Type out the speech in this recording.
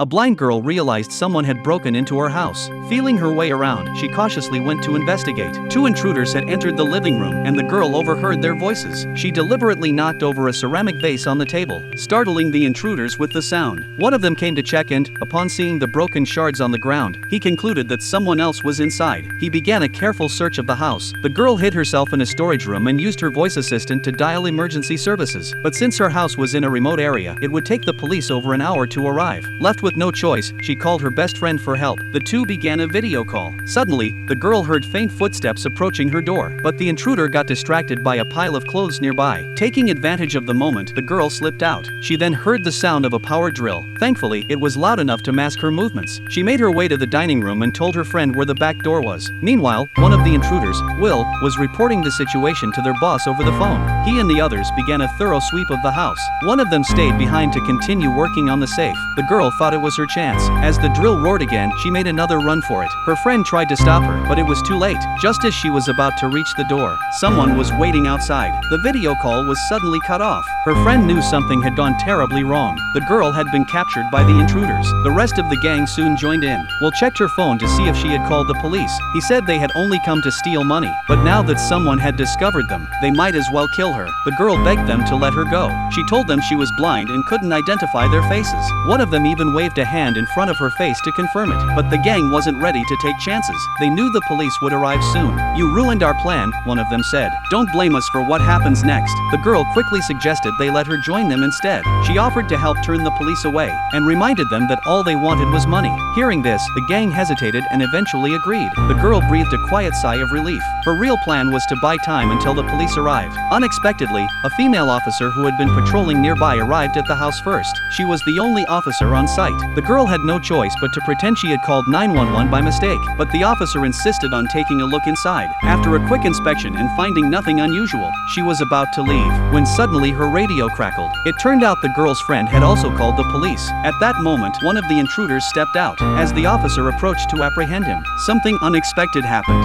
A blind girl realized someone had broken into her house. Feeling her way around, she cautiously went to investigate. Two intruders had entered the living room, and the girl overheard their voices. She deliberately knocked over a ceramic vase on the table, startling the intruders with the sound. One of them came to check, and, upon seeing the broken shards on the ground, he concluded that someone else was inside. He began a careful search of the house. The girl hid herself in a storage room and used her voice assistant to dial emergency services. But since her house was in a remote area, it would take the police over an hour to arrive. Left with no choice, she called her best friend for help. The two began a video call. Suddenly, the girl heard faint footsteps approaching her door, but the intruder got distracted by a pile of clothes nearby. Taking advantage of the moment, the girl slipped out. She then heard the sound of a power drill. Thankfully, it was loud enough to mask her movements. She made her way to the dining room and told her friend where the back door was. Meanwhile, one of the intruders, Will, was reporting the situation to their boss over the phone. He and the others began a thorough sweep of the house. One of them stayed behind to continue working on the safe. The girl thought it was her chance. As the drill roared again, she made another run for it. Her friend tried to stop her, but it was too late. Just as she was about to reach the door, someone was waiting outside. The video call was suddenly cut off. Her friend knew something had gone terribly wrong. The girl had been captured by the intruders. The rest of the gang soon joined in. Will checked her phone to see if she had called the police. He said they had only come to steal money, but now that someone had discovered them, they might as well kill her. The girl begged them to let her go. She told them she was blind and couldn't identify their faces. One of them even waved a hand in front of her face to confirm it, but the gang wasn't ready to take chances. They knew the police would arrive soon. "You ruined our plan," one of them said. "Don't blame us for what happens next." The girl quickly suggested they let her join them instead. She offered to help turn the police away, and reminded them that all they wanted was money. Hearing this, the gang hesitated and eventually agreed. The girl breathed a quiet sigh of relief. Her real plan was to buy time until the police arrived. Unexpectedly, a female officer who had been patrolling nearby arrived at the house first. She was the only officer on site. The girl had no choice but to pretend she had called 911 by mistake, but the officer insisted on taking a look inside. After a quick inspection and finding nothing unusual, she was about to leave, when suddenly her radio crackled. It turned out the girl's friend had also called the police. At that moment, one of the intruders stepped out. As the officer approached to apprehend him, something unexpected happened.